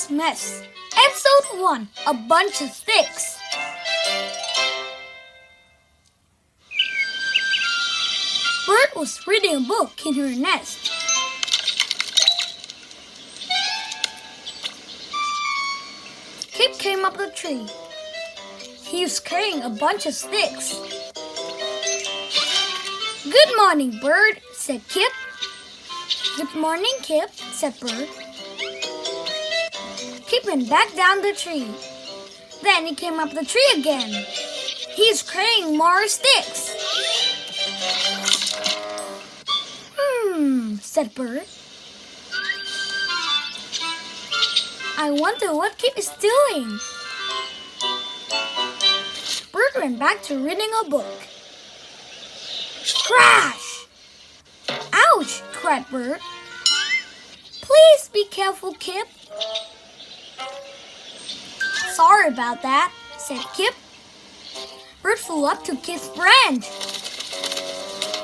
Bird's Mess, Episode 1, A Bunch of Sticks. Bird was reading a book in her nest. Kip came up the tree. He was carrying a bunch of sticks. "Good morning, Bird," said Kip. "Good morning, Kip," said Bird. Kip went back down the tree. Then he came up the tree again. He's carrying more sticks. Said Bird. "I wonder what Kip is doing." Bird went back to reading a book. Crash! "Ouch!" cried Bird. "Please be careful, Kip." "Sorry about that," said Kip. Bird flew up to Kip's branch.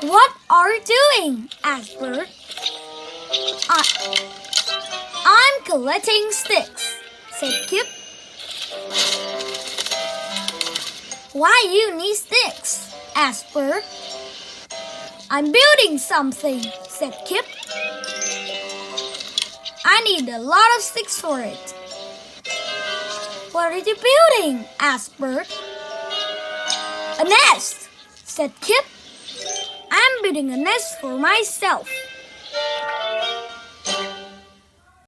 "What are you doing?" asked Bird. I'm collecting sticks," said Kip. "Why do you need sticks?" asked Bird. "I'm building something," said Kip. "I need a lot of sticks for it." "What are you building?" asked Bird. "A nest," said Kip. "I'm building a nest for myself."